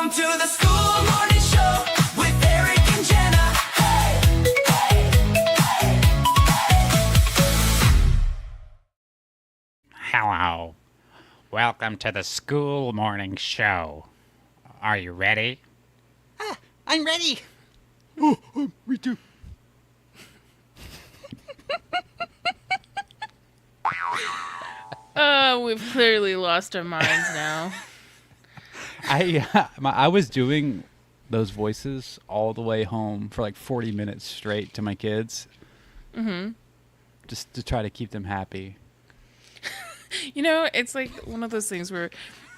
Welcome to the Skool Morning Show with Eric and Jenna. Hey, hey, hey. Hello. Welcome to the Skool Morning Show. Are you ready? I'm ready. Oh, me too. We've clearly lost our minds now. I was doing those voices all the way home for like 40 minutes straight to my kids. Mm-hmm. Just to try to keep them happy. You know, it's like one of those things where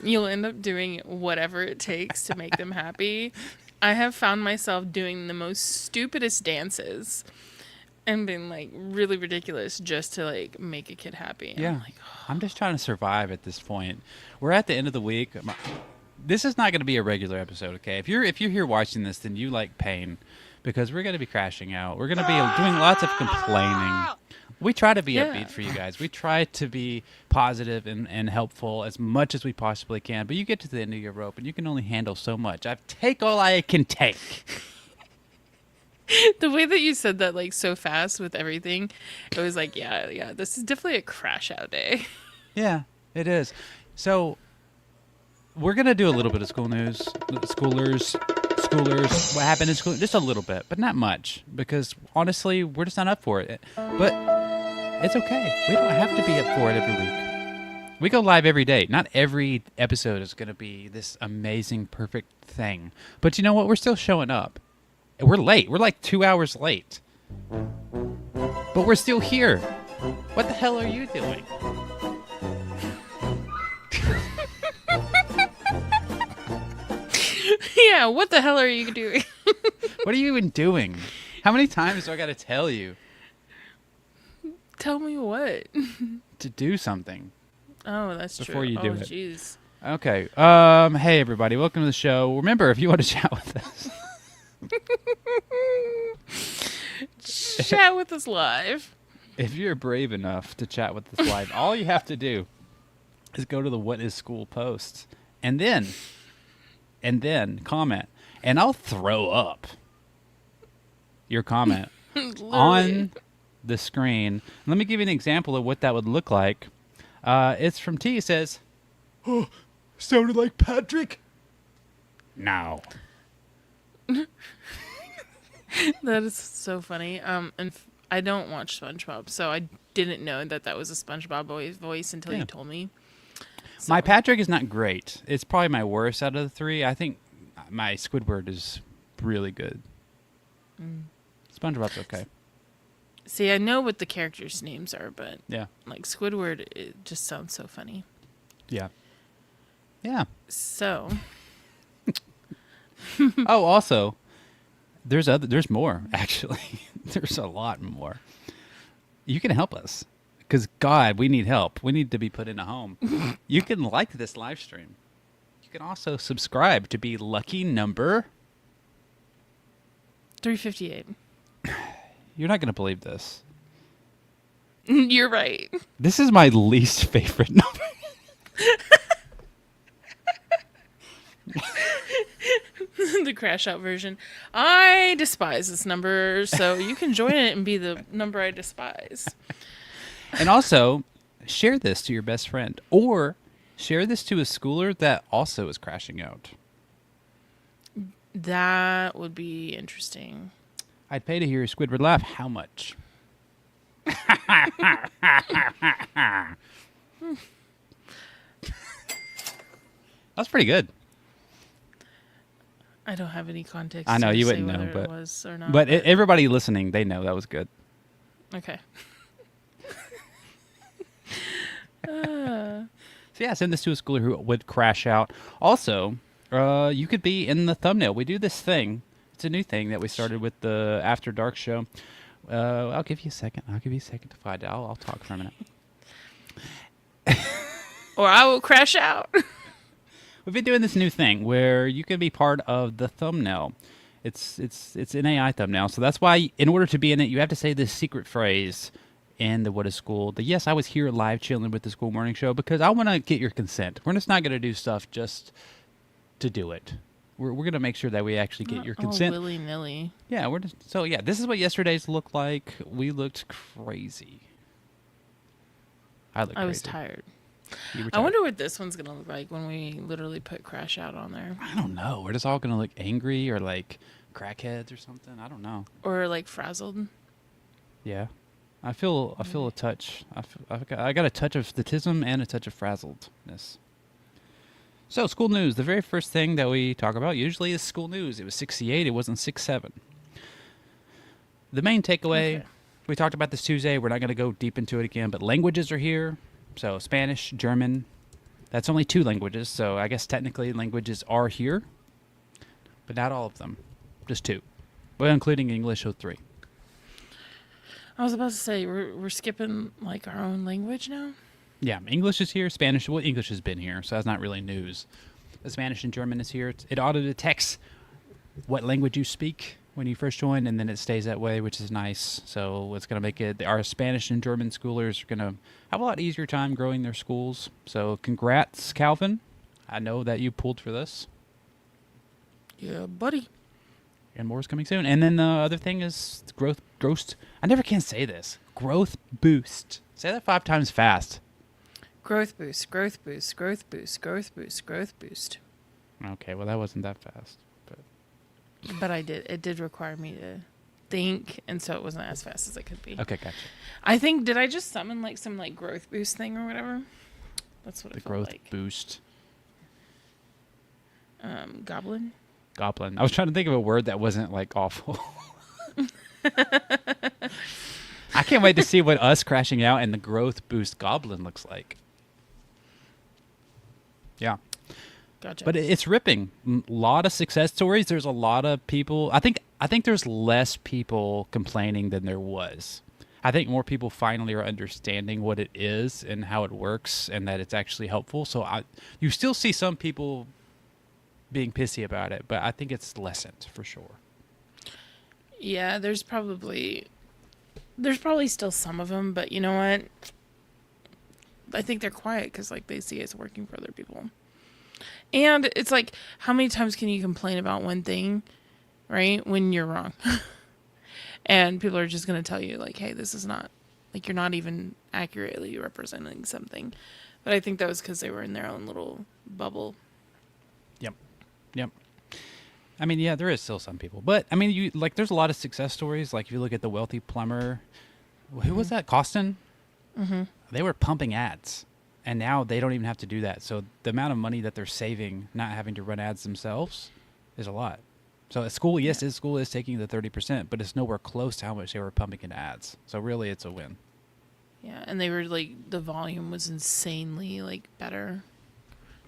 you'll end up doing whatever it takes to make them happy. I have found myself doing the most stupidest dances and being like really ridiculous just to like make a kid happy. And Yeah. I'm like, I'm just trying to survive at this point. We're at the end of the week. This is not going to be a regular episode, okay? If you're here watching this, then you like pain because we're going to be crashing out. We're going to be doing lots of complaining. We try to be upbeat for you guys. We try to be positive and helpful as much as we possibly can. But you get to the end of your rope, and you can only handle so much. I take all I can take. the way that you said that like so fast with everything, it was like, yeah, this is definitely a crash out day. Yeah, it is. So we're going to do a little bit of school news. Schoolers, what happened in school. Just a little bit, but not much. Because honestly, we're just not up for it. But it's okay. We don't have to be up for it every week. We go live every day. Not every episode is going to be this amazing, perfect thing. But you know what? We're still showing up. We're late. We're like 2 hours late. But we're still here. What the hell are you doing? Yeah, what the hell are you doing? What are you even doing? How many times do I got to tell you Tell me what? to do something? Oh, that's true. Before you do it. Oh, jeez. Okay. Hey, everybody. Welcome to the show. Remember, if you want to chat with us, Chat with us live. if you're brave enough to chat with us live, all you have to do is go to the What is School posts and then comment. And I'll throw up your comment on the screen. Let me give you an example of what that would look like. It's from T. It says, "Oh, sounded like Patrick." No. That is so funny. And I don't watch SpongeBob, so I didn't know that that was a SpongeBob voice until Yeah. you told me. My So- Patrick is not great. It's probably my worst out of the three. I think my Squidward is really good. SpongeBob's okay. See, I know what the characters' names are, but Yeah. like Squidward, it just sounds so funny. Yeah. Yeah. So, Oh, also, there's more, actually. There's a lot more. You can help us. Because, God, we need help. We need to be put in a home. You can like this live stream. You can also subscribe to be lucky number. 358. You're not going to believe this. You're right. This is my least favorite number. The crash out version. I despise this number, so you can join it and be the number I despise. And also, share this to your best friend. Or share this to a schooler that also is crashing out. That would be interesting. I'd pay to hear Squidward laugh. How much? That's pretty good. I don't have any context. I know, to you say wouldn't know, whether but- it was or not. But everybody listening, they know that was good. Okay. So yeah, send this to a schooler who would crash out. Also, you could be in the thumbnail. We do this thing. It's a new thing that we started with the After Dark show. I'll give you a second. To find out. I'll talk for a minute. Or I will crash out. We've been doing this new thing where you can be part of the thumbnail. It's an AI thumbnail, so that's why in order to be in it, you have to say this secret phrase in the What is School. The yes, I was here live chilling with the Skool Morning Show because I want to get your consent. We're just not going to do stuff just to do it. we're gonna make sure that we actually get your All consent. willy nilly. Yeah, we're just, so yeah. This is what yesterday's looked like. We looked crazy. I looked. I was crazy. tired. You were I tired. wonder what this one's gonna look like when we literally put Crash Out on there, I don't know. We're just all gonna look angry or like crackheads or something. I don't know. or like frazzled. Yeah, I feel a touch. I got a touch of statism and a touch of frazzledness. So school news. The very first thing that we talk about usually is school news. It was 68. It wasn't 67. The main takeaway. Okay. We talked about this Tuesday. We're not going to go deep into it again, but languages are here. So Spanish, German. That's only 2 languages. So I guess technically languages are here, but not all of them. Just 2. Well, including English, so 3. I was about to say we're skipping like our own language now. Yeah, English is here. Spanish, well, English has been here, so that's not really news. The Spanish and German is here. It auto detects what language you speak when you first join, and then it stays that way, which is nice. So it's going to make it, our Spanish and German schoolers are going to have a lot easier time growing their schools. So congrats, Calvin. I know that you pulled for this. Yeah, buddy. And more is coming soon. And then the other thing is growth. I never can say this. Growth boost. Say that 5 times fast. Growth boost, growth boost, growth boost, growth boost, growth boost. Okay, well that wasn't that fast. But But it did require me to think, and so it wasn't as fast as it could be. okay, gotcha. I think, did I just summon like some like growth boost thing or whatever? That's what The it felt growth like. boost. Goblin? Goblin. I was trying to think of a word that wasn't like awful. I can't wait to see what us crashing out and the growth boost goblin looks like. Yeah. Gotcha. But it's ripping. A lot of success stories. There's a lot of people. I think there's less people complaining than there was. I think more people finally are understanding what it is and how it works and that it's actually helpful. So you still see some people being pissy about it, but I think it's lessened for sure. Yeah, there's probably still some of them, but you know what? I think they're quiet because like they see it's working for other people. And it's like, how many times can you complain about one thing, right? When you're wrong. And people are just going to tell you like, hey, this is not, like, you're not even accurately representing something. But I think that was because they were in their own little bubble. Yep. I mean, yeah, there is still some people, but I mean, you like, there's a lot of success stories. Like if you look at the wealthy plumber, who was that? Costin. Mm-hmm. They were pumping ads, and now they don't even have to do that. So the amount of money that they're saving, not having to run ads themselves, is a lot. So at school, yes, this school is taking the 30%, but it's nowhere close to how much they were pumping into ads. So really, it's a win. Yeah, and they were like, the volume was insanely like better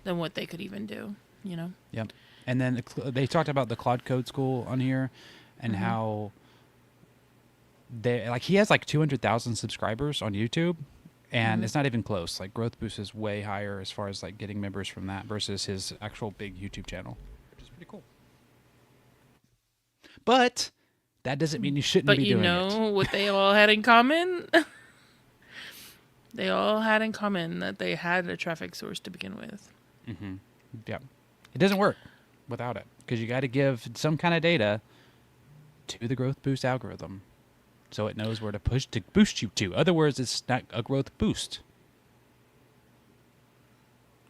than what they could even do, you know? Yep. And then they talked about the Claude Code School on here, and how they, like, he has like 200,000 subscribers on YouTube, and it's not even close. Like Growth Boost is way higher as far as like getting members from that versus his actual big YouTube channel, which is pretty cool. But that doesn't mean you shouldn't But be you doing know it. what they all had in common? They all had in common that they had a traffic source to begin with. Yeah, it doesn't work without it because you got to give some kind of data to the Growth Boost algorithm, so it knows where to push to boost you to. Other words, it's not a growth boost,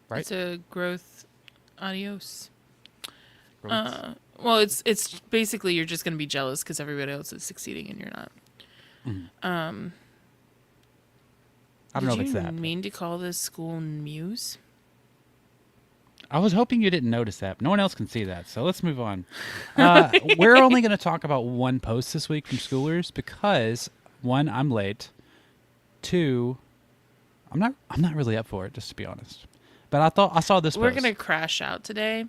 right? It's a growth adios. Growth. Well, it's basically you're just going to be jealous because everybody else is succeeding and you're not. I don't know if Did it's you that. but- mean to call this school Muse? I was hoping you didn't notice that. No one else can see that, so let's move on. We're only going to talk about one post this week from schoolers because 1, I'm late. 2, I'm not really up for it, just to be honest. But I saw this We're post. going to crash out today,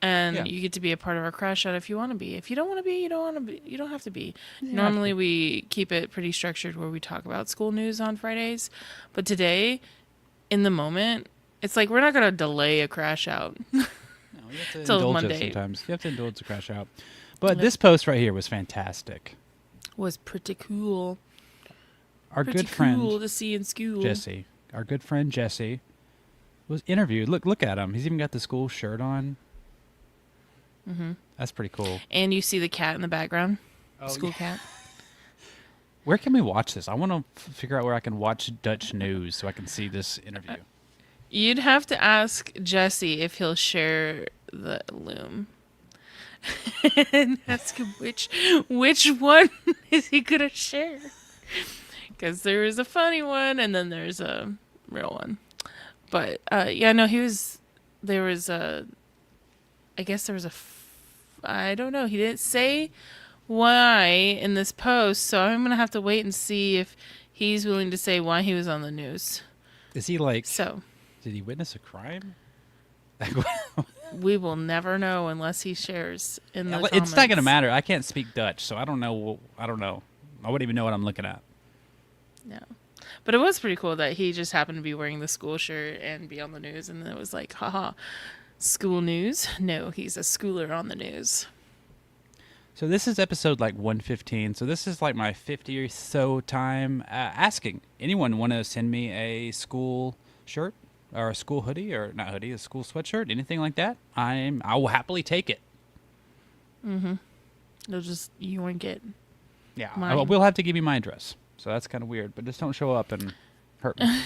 and Yeah. you get to be a part of our crash out if you want to be. If you don't want to be, you don't want to be. You don't have to be. Normally, we keep it pretty structured where we talk about school news on Fridays, but today, in the moment, it's like we're not going to delay a crash out. No, you have to Till indulge it Monday. sometimes. You have to indulge the crash out. But this post right here was fantastic. Was pretty cool. Our Pretty good friend cool to see in school. Jesse, our good friend Jesse, was interviewed. Look at him. He's even got the school shirt on. That's pretty cool. And you see the cat in the background. School cat. Where can we watch this? I want to figure out where I can watch Dutch news so I can see this interview. You'd have to ask Jesse if he'll share the Loom. And ask him which one is he gonna share? Because there is a funny one and then there's a real one. But yeah, no, there was a, I guess there was I don't know. He didn't say why in this post, so I'm gonna have to wait and see if he's willing to say why he was on the news. Is he like? So Did he witness a crime? we will never know unless he shares in the comments. It's not gonna matter. I can't speak Dutch, so I don't know. I wouldn't even know what I'm looking at. No. But it was pretty cool that he just happened to be wearing the school shirt and be on the news, and it was like, haha, school news? No, he's a schooler on the news. So this is episode like 115. So this is like my 50 or so time asking anyone want to send me a school shirt or a school hoodie or not hoodie, a school sweatshirt, anything like that. I will happily take it. Mm-hmm. You'll just yoink it. Yeah, Mine. we'll have to give you my address. So that's kind of weird, but just don't show up and hurt me.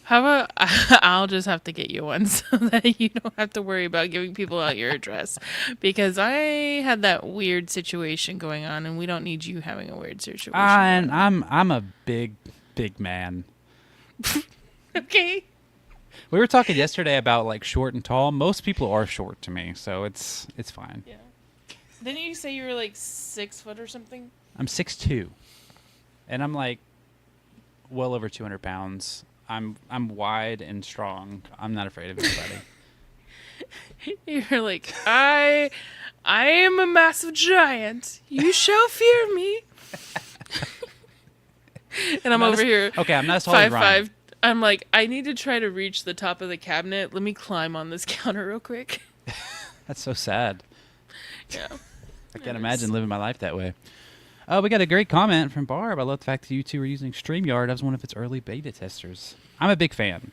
How about I'll just have to get you one so that you don't have to worry about giving people out your address, because I had that weird situation going on, and we don't need you having a weird situation. And I'm a big man. Okay. We were talking yesterday about like short and tall. Most people are short to me, so it's fine. Yeah. Didn't you say you were like 6 foot or something? I'm 6'2", and I'm like well over 200 pounds. I'm wide and strong. I'm not afraid of anybody. You're like, I am a massive giant. You shall fear me. And I'm over here. Okay, I'm not as tall as Ryan. 5'5". I'm like, I need to try to reach the top of the cabinet. Let me climb on this counter real quick. That's so sad. Yeah. I can't imagine living my life that way. We got a great comment from Barb. I love the fact that you two are using StreamYard. I was one of its early beta testers. I'm a big fan.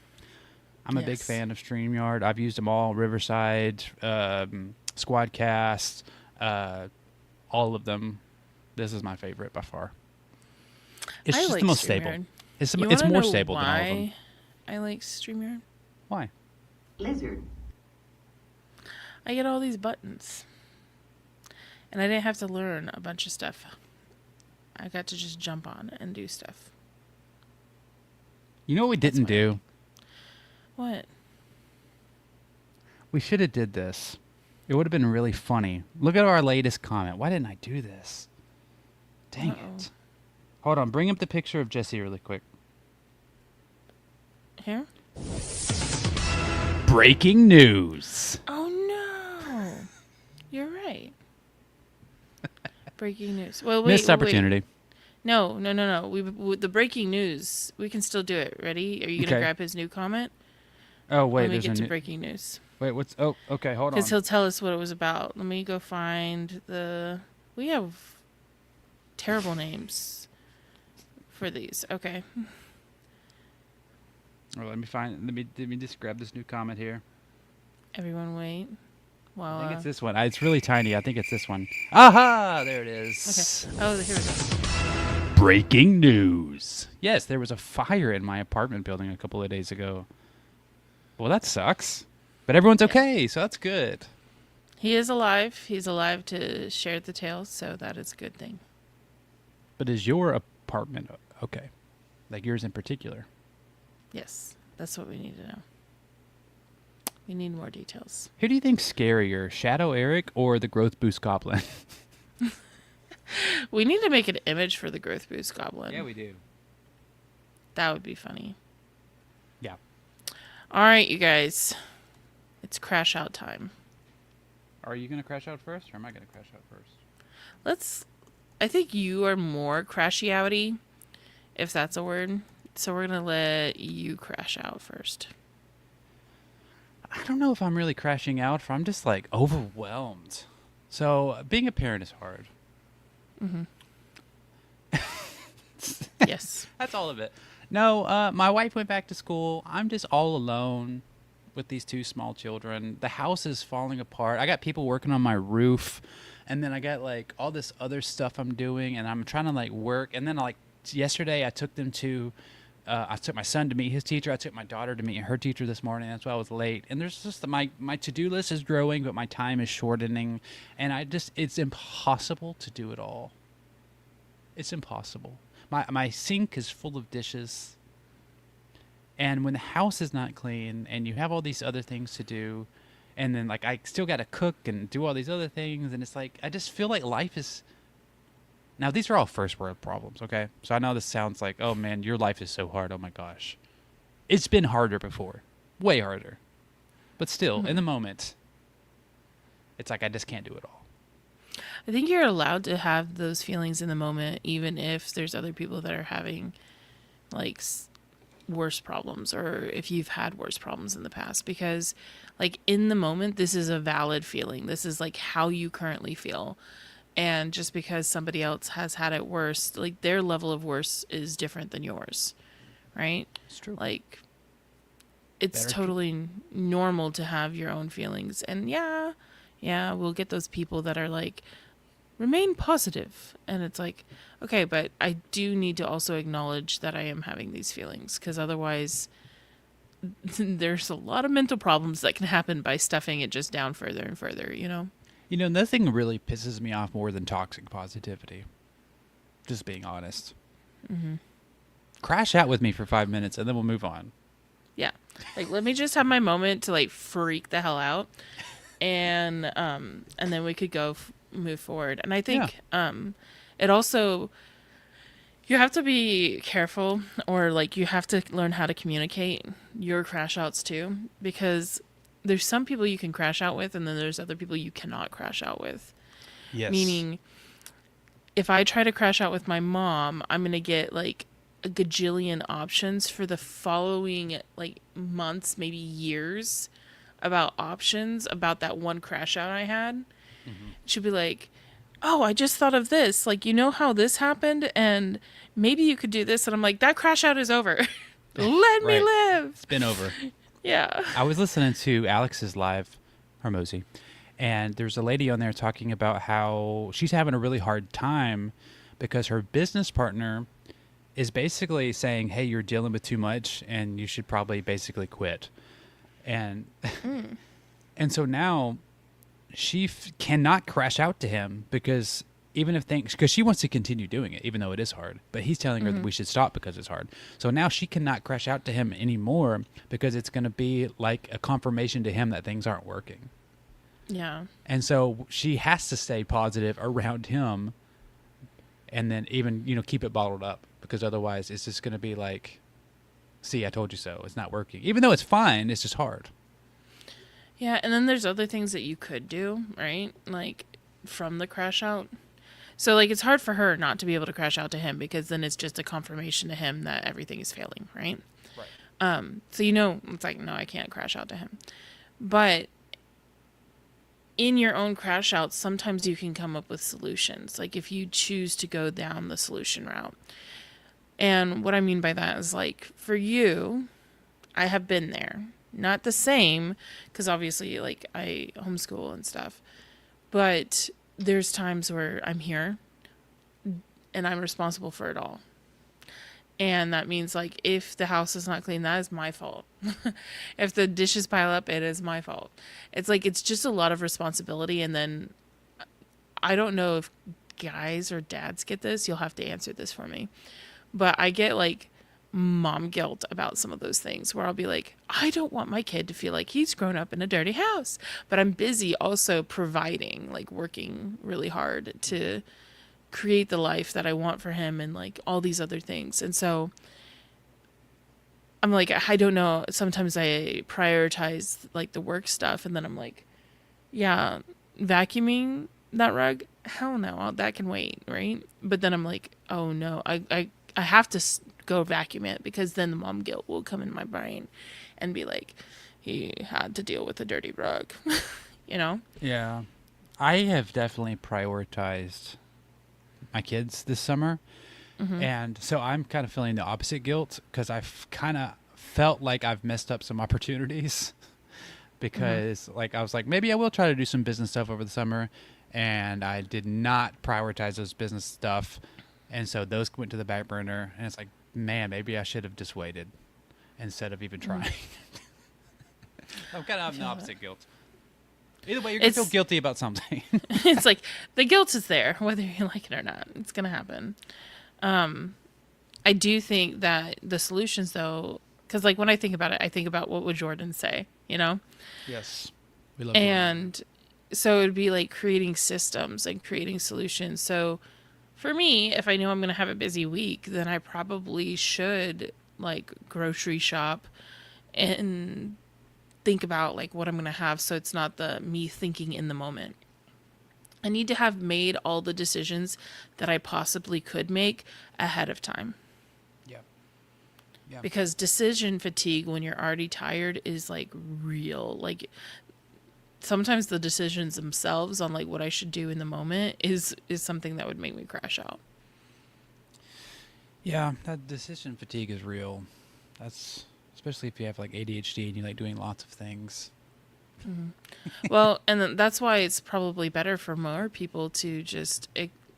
I'm a big Yes. fan of StreamYard. I've used them all. Riverside, Squadcast, all of them. This is my favorite by far. It's I just like the most stable. StreamYard. It's You more wanna know stable than all of them. why I like StreamYard. Why? Lizard. I get all these buttons. And I didn't have to learn a bunch of stuff. I got to just jump on and do stuff. You know what we didn't do? What? We should have did this. It would have been really funny. Look at our latest comment. Why didn't I do this? Dang it. Hold on. Bring up the picture of Jesse really quick. Here? Breaking news. Oh, no. You're right. Breaking news. Well, wait. Missed wait. opportunity. No. The breaking news. We can still do it. Ready? Are you going to Okay. grab his new comment? Oh, wait. Let me There's get a to new... breaking news. Wait, what's... Oh, okay. Hold on. Because he'll tell us what it was about. Let me go find the... We have terrible names for these. Okay. Oh, let me just grab this new comment here. Everyone wait. Well, I think it's this one. It's really tiny. I think it's this one. Aha! There it is. okay. Oh, here we go. Breaking news. Yes, there was a fire in my apartment building a couple of days ago. Well, that sucks. But everyone's okay, so that's good. He is alive. He's alive to share the tales, so that is a good thing. But is your apartment okay? Like yours in particular? Yes, that's what we need to know. We need more details. Who do you think's scarier, Shadow Eric or the Growth Boost Goblin? We need to make an image for the Growth Boost Goblin. we do. That would be funny. Yeah. All right, you guys. It's crash out time. Are you going to crash out first, or am I going to crash out first? I think you are more crashy outy, if that's a word. So we're going to let you crash out first. I don't know if I'm really crashing out, I'm just like overwhelmed. So being a parent is hard. Yes. That's all of it. No, my wife went back to school. I'm just all alone. with these two small children. The house is falling apart. I got people working on my roof, and then I got like all this other stuff I'm doing, and I'm trying to like work. And then like yesterday, I took them to. I took my son to meet his teacher. I took my daughter to meet her teacher this morning. That's why I was late. And there's just my to-do list is growing, but my time is shortening, and it's impossible to do it all. It's impossible. My sink is full of dishes. And when the house is not clean and you have all these other things to do, and then like I still got to cook and do all these other things, and it's like I just feel like life is. Now these are all first world problems, okay? So I know this sounds like, oh man, your life is so hard. Oh my gosh, it's been harder before, way harder, but still in the moment, it's like I just can't do it all. I think you're allowed to have those feelings in the moment, even if there's other people that are having like worse problems, or if you've had worse problems in the past, because like in the moment, this is a valid feeling. This is like how you currently feel. And just because somebody else has had it worse, like their level of worse is different than yours, right? It's true. Like it's Better totally normal to have your own feelings. And yeah, we'll get those people that are like, remain positive. And it's like, okay, but I do need to also acknowledge that I am having these feelings, because otherwise there's a lot of mental problems that can happen by stuffing it just down further and further, you know? You know, nothing really pisses me off more than toxic positivity. Just being honest. Mm-hmm. Crash out with me for 5 minutes and then we'll move on. Yeah. Like, let me just have my moment to like freak the hell out. And then we could go move forward. And I think it also, you have to be careful, or like you have to learn how to communicate your crash outs too, because there's some people you can crash out with, and then there's other people you cannot crash out with. Yes. Meaning, if I try to crash out with my mom, I'm going to get like a gajillion options for the following like months, maybe years, about options about that one crash out I had. Mm-hmm. She'll be like, oh, I just thought of this. Like, you know how this happened? And maybe you could do this. And I'm like, that crash out is over. Let me live. It's been over. Yeah. I was listening to Alex's live, Hermosi, and there's a lady on there talking about how she's having a really hard time because her business partner is basically saying, hey, you're dealing with too much and you should probably basically quit. And and so now she cannot crash out to him because even if things, because she wants to continue doing it, even though it is hard, but he's telling her that we should stop because it's hard. So now she cannot crash out to him anymore because it's going to be like a confirmation to him that things aren't working. Yeah. And so she has to stay positive around him and then even, you know, keep it bottled up, because otherwise it's just going to be like, see, I told you so. It's not working. Even though it's fine, it's just hard. Yeah. And then there's other things that you could do, right? Like from the crash out. So, like, it's hard for her not to be able to crash out to him, because then it's just a confirmation to him that everything is failing, right? Right. So, you know, it's like, no, I can't crash out to him. But in your own crash outs, sometimes you can come up with solutions. Like, if you choose to go down the solution route. And what I mean by that is, like, for you, I have been there. Not the same, because obviously, like, I homeschool and stuff. But there's times where I'm here and I'm responsible for it all. And that means, like, if the house is not clean, that is my fault. If the dishes pile up, it is my fault. It's like, it's just a lot of responsibility. And then I don't know if guys or dads get this. You'll have to answer this for me. But I get like mom guilt about some of those things, where I'll be like, I don't want my kid to feel like he's grown up in a dirty house, but I'm busy also providing, like working really hard to create the life that I want for him and like all these other things. And so I'm like, I don't know. Sometimes I prioritize like the work stuff, and then I'm like, yeah, vacuuming that rug, hell no, that can wait, right? But then I'm like, oh no, I have to go vacuum it, because then the mom guilt will come in my brain and be like, he had to deal with a dirty rug, you know? Yeah. I have definitely prioritized my kids this summer. Mm-hmm. And so I'm kind of feeling the opposite guilt, because I've kind of felt like I've messed up some opportunities. because like I was like, maybe I will try to do some business stuff over the summer, and I did not prioritize those business stuff, and so those went to the back burner. And it's like, man, maybe I should have just waited instead of even trying. I'm kind of having the opposite guilt. Either way, you're gonna feel guilty about something. It's like the guilt is there, whether you like it or not. It's gonna happen. I do think that the solutions, though, because like when I think about it, I think about what would Jordan say, you know? Yes, we love. And so it would be like creating systems and creating solutions. So for me, if I know I'm going to have a busy week, then I probably should like grocery shop and think about like what I'm going to have, so it's not the me thinking in the moment. I need to have made all the decisions that I possibly could make ahead of time. Yeah. Because decision fatigue when you're already tired is like real. Like sometimes the decisions themselves on like what I should do in the moment is something that would make me crash out. Yeah, that decision fatigue is real. That's especially if you have like ADHD and you like doing lots of things. Well, and then that's why it's probably better for more people to just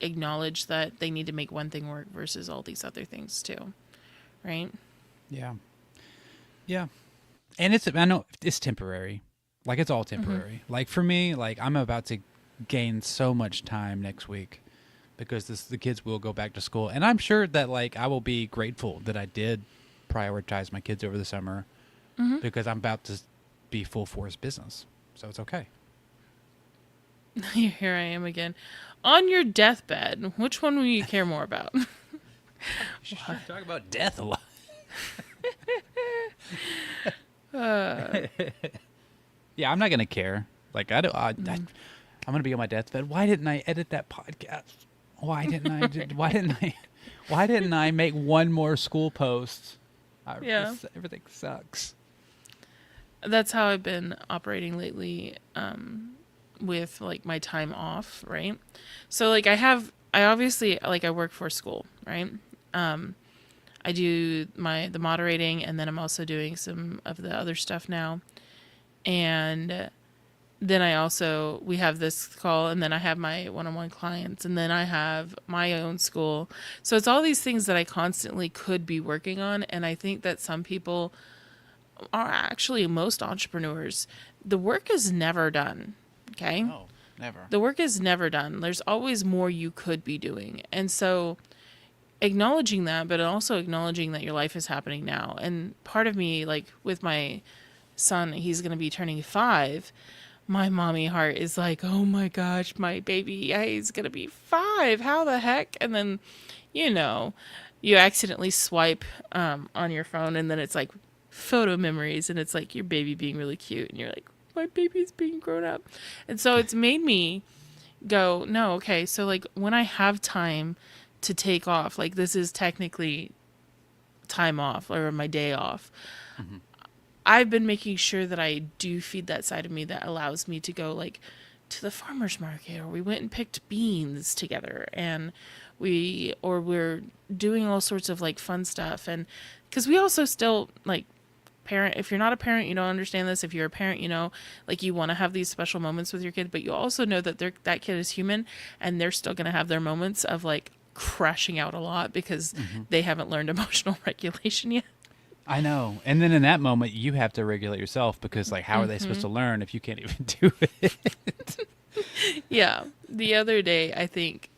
acknowledge that they need to make one thing work versus all these other things too. Right? Yeah. Yeah. And I know it's temporary. Like it's all temporary. Like for me, like I'm about to gain so much time next week because the kids will go back to school. And I'm sure that like I will be grateful that I did prioritize my kids over the summer because I'm about to be full force business. So it's okay. Here I am again. On your deathbed, which one will you care more about? Talk about death a lot. Yeah, I'm not gonna care. Like I'm gonna be on my deathbed. Why didn't I edit that podcast? Why didn't I make one more school post? Yeah. Everything sucks. That's how I've been operating lately, with like my time off, right? So like I obviously like I work for school, right? I do the moderating, and then I'm also doing some of the other stuff now. And then we have this call, and then I have my one-on-one clients, and then I have my own school. So it's all these things that I constantly could be working on. And I think that some people are actually, most entrepreneurs, the work is never done. Okay. No, never. The work is never done. There's always more you could be doing. And so acknowledging that, but also acknowledging that your life is happening now. And part of me, like with my son, he's going to be turning 5. My mommy heart is like, oh my gosh, my baby, he's going to be 5. How the heck? And then, you accidentally swipe on your phone, and then it's like photo memories, and it's like your baby being really cute. And you're like, my baby's being grown up. And so it's made me go, no, okay. So like when I have time to take off, like this is technically time off or my day off. I've been making sure that I do feed that side of me that allows me to go like to the farmer's market, or we went and picked beans together, and we're doing all sorts of like fun stuff. And because we also still like parent, if you're not a parent, you don't understand this. If you're a parent, like you want to have these special moments with your kid, but you also know that that kid is human, and they're still going to have their moments of like crashing out a lot because they haven't learned emotional regulation yet. I know. And then in that moment, you have to regulate yourself because, like, how are they supposed to learn if you can't even do it? Yeah. The other day, I think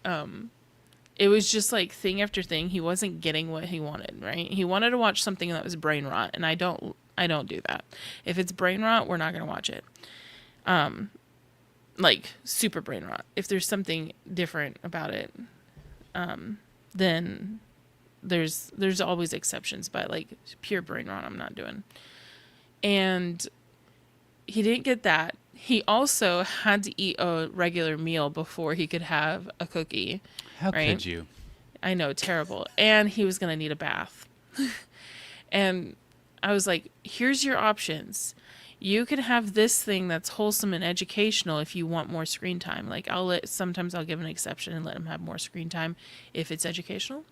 it was just like thing after thing. He wasn't getting what he wanted, right? He wanted to watch something that was brain rot, and I don't do that. If it's brain rot, we're not going to watch it. Like super brain rot. If there's something different about it, then there's always exceptions, but like pure brain rot I'm not doing. And he didn't get that. He also had to eat a regular meal before he could have a cookie. How right? could you? I know, terrible. And he was going to need a bath. And I was like, here's your options. You can have this thing that's wholesome and educational if you want more screen time. Like sometimes I'll give an exception and let him have more screen time if it's educational.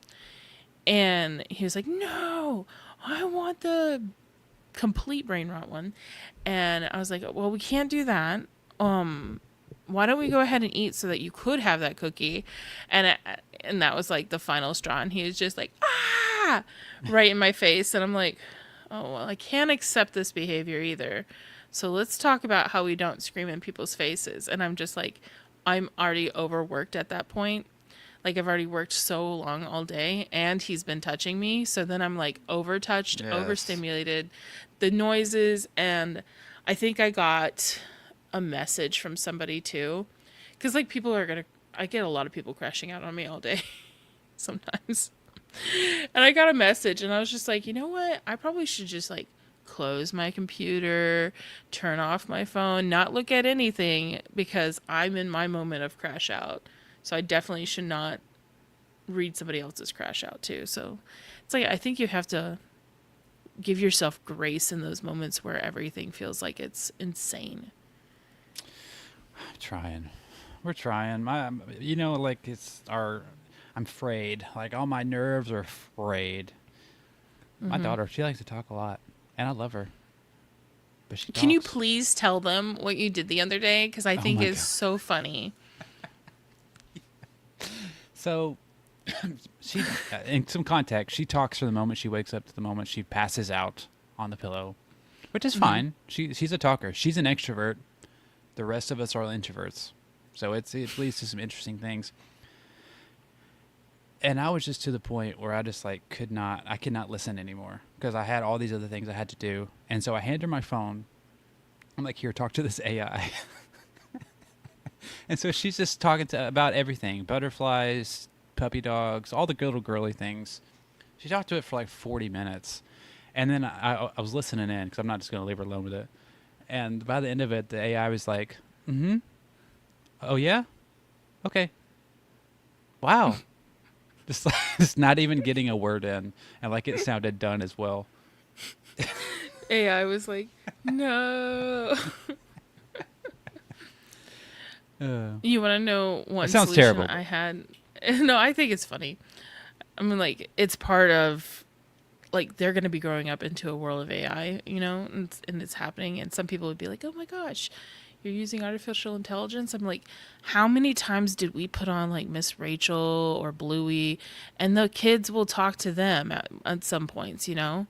And he was like, no, I want the complete brain rot one. And I was like, well, we can't do that. Why don't we go ahead and eat so that you could have that cookie? And that was like the final straw. And he was just like, ah, right in my face. And I'm like, oh, well, I can't accept this behavior either. So let's talk about how we don't scream in people's faces. And I'm just like, I'm already overworked at that point. Like, I've already worked so long all day, and he's been touching me. So then I'm like overtouched, Yes. overstimulated, the noises. And I think I got a message from somebody too. Because like I get a lot of people crashing out on me all day sometimes. And I got a message, and I was just like, you know what? I probably should just like close my computer, turn off my phone, not look at anything, because I'm in my moment of crash out. So I definitely should not read somebody else's crash out too. So it's like, I think you have to give yourself grace in those moments where everything feels like it's insane. We're trying. Like I'm afraid. Like all my nerves are afraid. My daughter, she likes to talk a lot, and I love her. But she Can you talks. please tell them what you did the other day? Because I think my it's God. so funny. So, she, in some context, she talks from the moment she wakes up to the moment she passes out on the pillow, which is fine. She's a talker. She's an extrovert. The rest of us are introverts. So it leads to some interesting things. And I was just to the point where I just like could not listen anymore because I had all these other things I had to do. And so I handed her my phone. I'm like, here, talk to this AI. And so she's just talking about everything, butterflies, puppy dogs, all the little girly things. She talked to it for like 40 minutes. And then I was listening in because I'm not just going to leave her alone with it. And by the end of it, the AI was like, oh, yeah? Okay. Wow. just not even getting a word in. And like it sounded done as well. AI was like, no. You want to know one It sounds solution terrible. I had? No, I think it's funny. I mean, like, it's part of, like, they're going to be growing up into a world of AI, and it's happening. And some people would be like, oh my gosh, you're using artificial intelligence. I'm like, how many times did we put on, like, Miss Rachel or Bluey? And the kids will talk to them at some points, Yeah.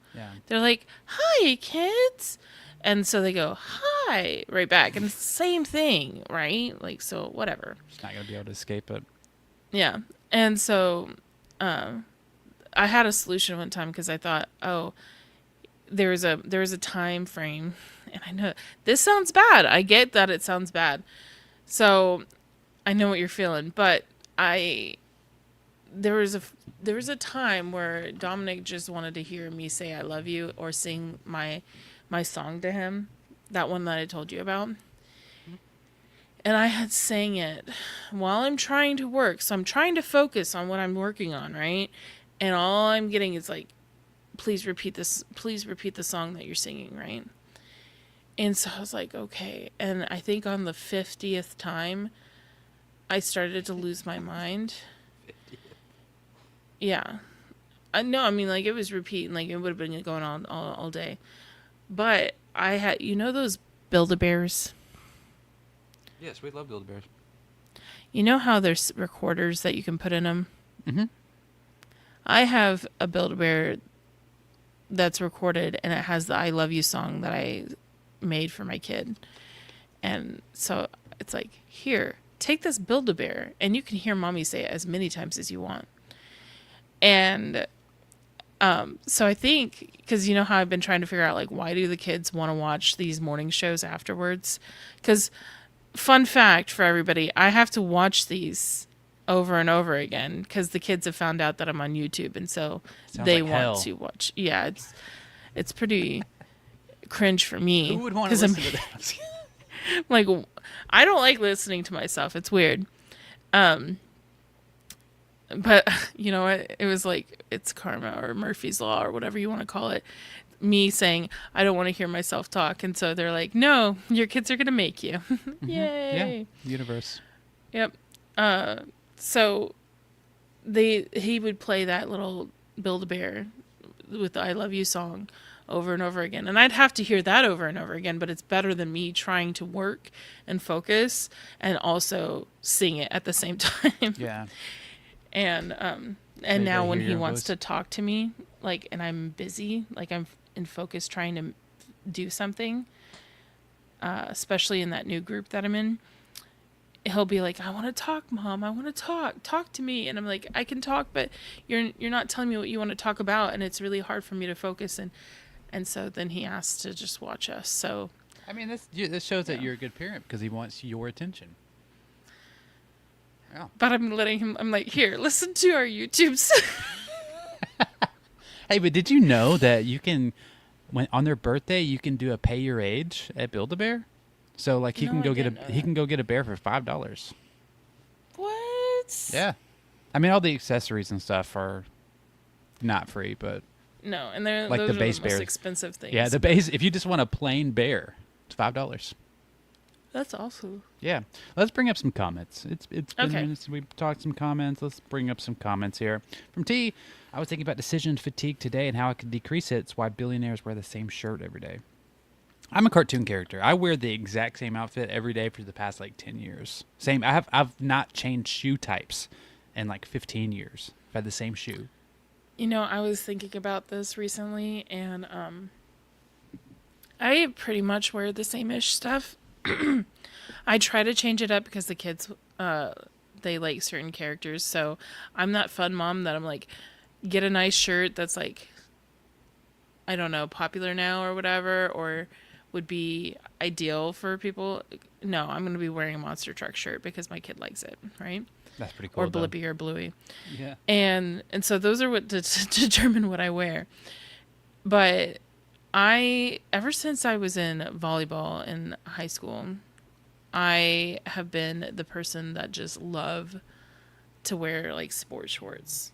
They're like, hi, kids. And so they go, hi, right back. And it's the same thing, right? Like, so whatever. She's not going to be able to escape it. Yeah. And so I had a solution one time because I thought, oh, there was a time frame. And I know this sounds bad. I get that it sounds bad. So I know what you're feeling. But there was a time where Dominic just wanted to hear me say I love you or sing my song to him, that one that I told you about. And I had sang it while I'm trying to work. So I'm trying to focus on what I'm working on, right? And all I'm getting is like, please repeat this. Please repeat the song that you're singing, right? And so I was like, okay. And I think on the 50th time, I started to lose my mind. Yeah. I mean, like, it was repeating. Like, it would have been going on all day. But I had, those Build-A-Bears? Yes, we love Build-A-Bears. You know how there's recorders that you can put in them? Mm-hmm. I have a Build-A-Bear that's recorded, and it has the I Love You song that I made for my kid. And so it's like, here, take this Build-A-Bear, and you can hear Mommy say it as many times as you want. And so I think, because you know how I've been trying to figure out, like, why do the kids want to watch these morning shows afterwards? Because, fun fact for everybody, I have to watch these over and over again because the kids have found out that I'm on YouTube, and so Sounds they like want hell. to watch. Yeah, it's pretty cringe for me. Who would want to 'cause I'm- listen to that? like, I don't like listening to myself. It's weird. But you know what? It was like, it's karma or Murphy's Law or whatever you want to call it. Me saying, I don't want to hear myself talk. And so they're like, no, your kids are going to make you. Yay. Yeah, universe. Yep. So he would play that little Build-A-Bear with the I Love You song over and over again. And I'd have to hear that over and over again, but it's better than me trying to work and focus and also sing it at the same time. Yeah. And you now gotta when hear he your wants voice. to talk to me, like, and I'm busy, like I'm in focus trying to do something, especially in that new group that I'm in, he'll be like, I want to talk, Mom. I want to talk to me. And I'm like, I can talk, but you're not telling me what you want to talk about. And it's really hard for me to focus. And so then he asks to just watch us. So, I mean, this shows that you're a good parent because he wants your attention. Yeah. but I'm letting him, I'm like, here, listen to our YouTubes. Hey, but did you know that you can, when on their birthday, you can do a pay your age at Build-A-Bear? So like he No, can I go get didn't know he that. can go get a bear for $5. What? Yeah. I mean, all the accessories and stuff are not free, but No, and they're Like those the are base the most bear. expensive things. yeah, the base. If you just want a plain bear, it's $5. That's awesome. Yeah. Let's bring up some comments. It's been Okay. minutes since we've talked some comments. Let's bring up some comments here. From T, I was thinking about decision fatigue today and how I could decrease it. It's why billionaires wear the same shirt every day. I'm a cartoon character. I wear the exact same outfit every day for the past like 10 years. Same. I've not changed shoe types in like 15 years. I've had the same shoe. You know, I was thinking about this recently, and I pretty much wear the same-ish stuff. I try to change it up because the kids, they like certain characters. So I'm that fun mom that I'm like, get a nice shirt that's like, I don't know, popular now or whatever, or would be ideal for people. No, I'm going to be wearing a Monster Truck shirt because my kid likes it, right? That's pretty cool. Or though. Blippi or Bluey. Yeah. And so those are what determine what I wear. But ever since I was in volleyball in high school, I have been the person that just love to wear like sports shorts.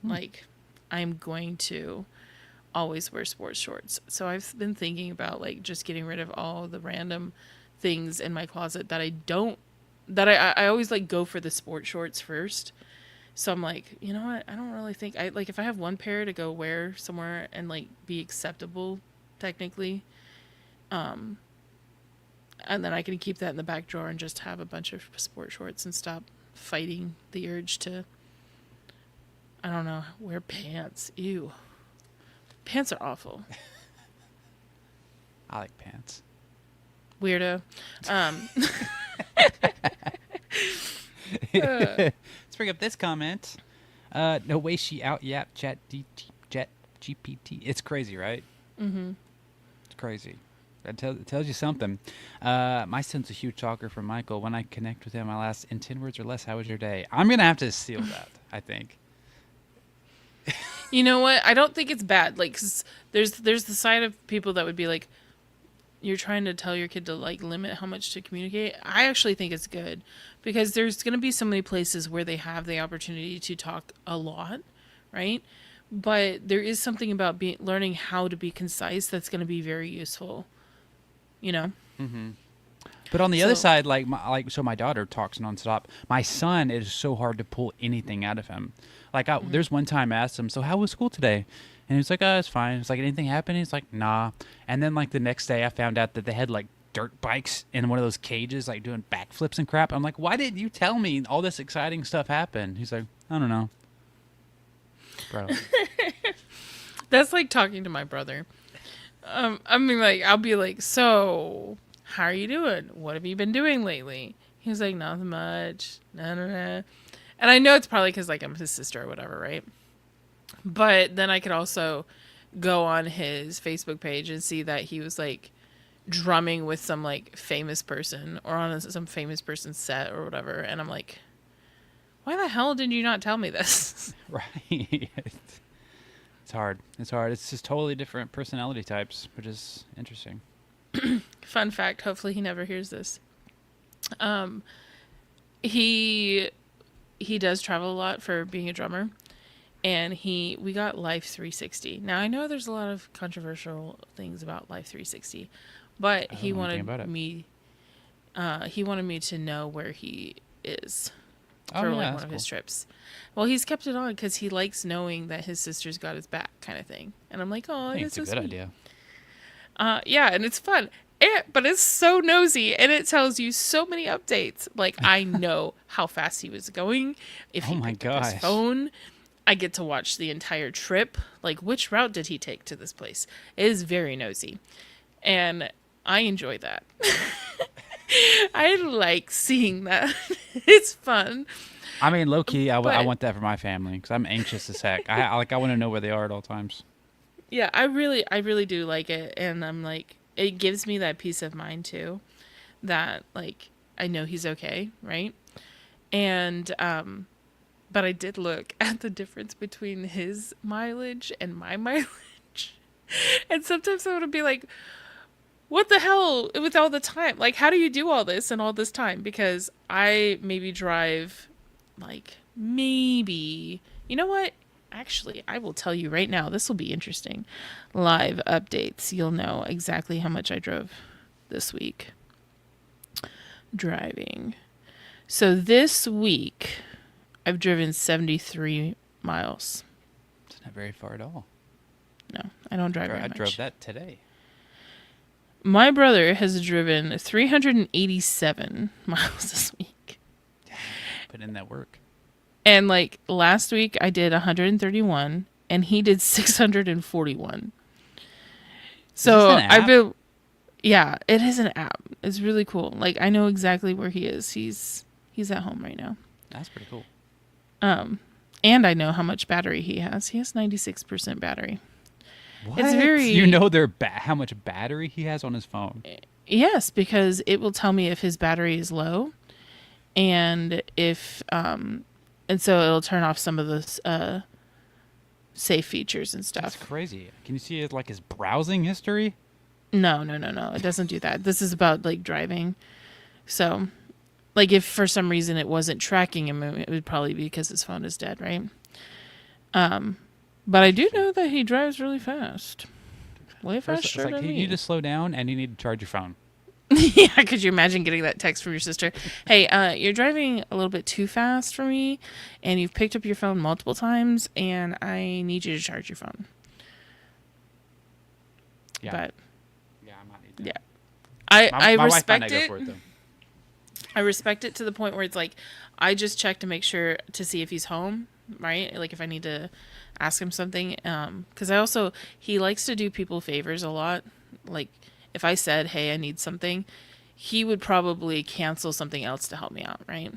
Like I'm going to always wear sports shorts. So I've been thinking about like just getting rid of all the random things in my closet that I always like go for the sports shorts first. So I'm like, you know what? I don't really think I like if I have one pair to go wear somewhere and like be acceptable technically, and then I can keep that in the back drawer and just have a bunch of sport shorts and stop fighting the urge to, I don't know, wear pants. Ew. Pants are awful. I like pants. Weirdo. Let's bring up this comment. No way she out yap chat GPT. It's crazy, right? Mm-hmm. It's crazy. That tells you something. My son's a huge talker from Michael. When I connect with him, I'll ask in 10 words or less, how was your day? I'm going to have to seal that, I think. You know what? I don't think it's bad. Like, 'cause there's the side of people that would be like, you're trying to tell your kid to like limit how much to communicate. I actually think it's good because there's going to be so many places where they have the opportunity to talk a lot, right? But there is something about learning how to be concise that's going to be very useful. You know? But on the other So- side, so my daughter talks nonstop. My son, it is so hard to pull anything out of him. Like, there's one time I asked him, so how was school today? And he was like, oh, it's fine. It's like, anything happened? He's like, nah. And then, like, the next day I found out that they had, like, dirt bikes in one of those cages, like, doing backflips and crap. I'm like, why didn't you tell me all this exciting stuff happened? He's like, I don't know. Bro. That's like talking to my brother. I mean, like, I'll be like, so, how are you doing? What have you been doing lately? He's like, nothing much. Nah, nah, nah. And I know it's probably because, like, I'm his sister or whatever, right? But then I could also go on his Facebook page and see that he was, like, drumming with some, like, famous person or on some famous person's set or whatever. And I'm like, why the hell did you not tell me this? Right. It's hard. It's hard. It's just totally different personality types, which is interesting. Fun fact, hopefully he never hears this. He does travel a lot for being a drummer, and we got Life 360. Now I know there's a lot of controversial things about Life 360, but know anything about it. he wanted me to know where he is. Oh, for yeah, like that's one of his cool. trips. Well, he's kept it on because he likes knowing that his sister's got his back, kind of thing. And I'm like, oh, I think that's it's a so good sweet. idea. Yeah, and it's fun. But it's so nosy, and it tells you so many updates. Like, I know how fast he was going. If he Oh my picked up his gosh. phone, I get to watch the entire trip. Like, which route did he take to this place? It is very nosy, and I enjoy that. I like seeing that. It's fun. I mean, low key, I But- want that for my family because I'm anxious as heck. I want to know where they are at all times. Yeah, I really do like it, and I'm like, it gives me that peace of mind too, that like I know he's okay, right? And but I did look at the difference between his mileage and my mileage, and sometimes I would be like, what the hell with all the time? Like, how do you do all this in all this time? Because I maybe drive, like, maybe, you know what? Actually, I will tell you right now, this will be interesting. Live updates. You'll know exactly how much I drove this week. Driving. So this week, I've driven 73 miles. It's not very far at all. No, I don't drive very I much. drove that today. My brother has driven 387 miles this week. Put in that work. And like last week I did 131 and he did 641. So an I've app? been, yeah, it is an app. It's really cool. Like I know exactly where he is. He's at home right now. That's pretty cool. And I know how much battery he has. He has 96% battery. What? It's very, You know how much battery he has on his phone. yes, because it will tell me if his battery is low and if and so it'll turn off some of the safe features and That's stuff. crazy. Can you see his browsing history? No. It doesn't do that. This is about like driving. So, like if for some reason it wasn't tracking him, it would probably be because his phone is dead, right? But I do know that he drives really fast. Way First, it's faster like than you me. need to slow down and you need to charge your phone. Yeah, could you imagine getting that text from your sister? Hey, you're driving a little bit too fast for me, and you've picked up your phone multiple times, and I need you to charge your phone. Yeah. But Yeah, I might need that. yeah, I My wife might respect not go it. for it though. I respect it to the point where it's like, I just check to make sure to see if he's home, right? Like if I need to ask him something, because he likes to do people favors a lot. Like if I said, hey, I need something, he would probably cancel something else to help me out, right?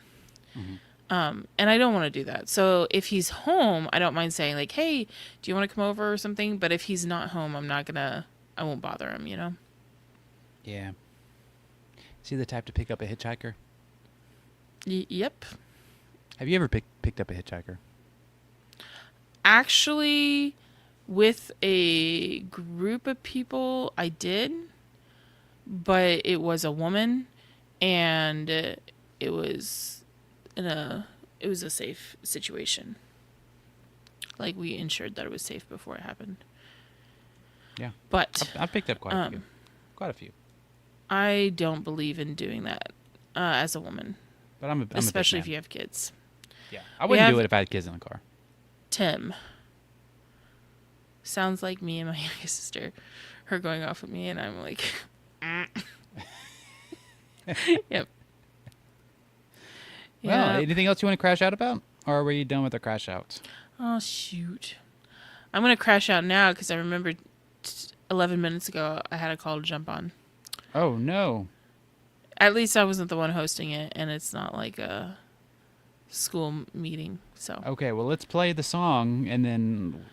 And I don't want to do that. So if he's home, I don't mind saying like, hey, do you want to come over or something? But if he's not home, I won't bother him, you know? Yeah. Is he the type to pick up a hitchhiker? Yep. Have you ever picked up a hitchhiker? Actually, with a group of people, I did, but it was a woman, and it was a safe situation. Like we ensured that it was safe before it happened. Yeah. But I've picked up quite a few. Quite a few. I don't believe in doing that as a woman, But I'm a big especially man. if you have kids. Yeah. I wouldn't have- do it if I had kids in the car. Tim. Sounds like me and my youngest sister. Her going off with me, and I'm like, yep. Well, Yeah. anything else you want to crash out about? Or are we done with our crash outs? Oh, shoot. I'm going to crash out now because I remembered 11 minutes ago I had a call to jump on. Oh, no. At least I wasn't the one hosting it, and it's not like a school meeting. So Okay, well, let's play the song and then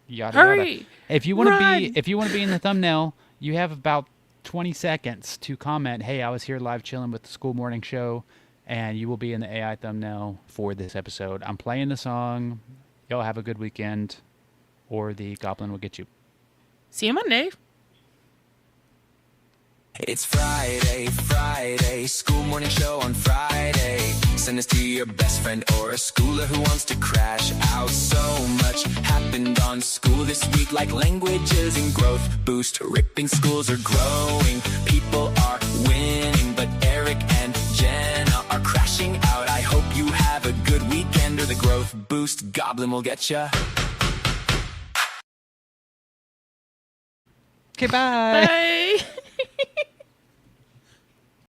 yada hurry. yada. If you want to Run! be in the thumbnail, you have about 20 seconds to comment, "Hey, I was here live chilling with the Skool Morning Show," and you will be in the AI thumbnail for this episode. I'm playing the song. Y'all have a good weekend, or the goblin will get you. See you Monday. It's Friday, Skool Morning Show on Friday. Send this to your best friend or a schooler who wants to crash out. So much happened on school this week, like languages and growth boost. Ripping schools are growing, people are winning, but Eric and Jenna are crashing out. I hope you have a boost, Goblin will get ya. Okay, bye. Bye.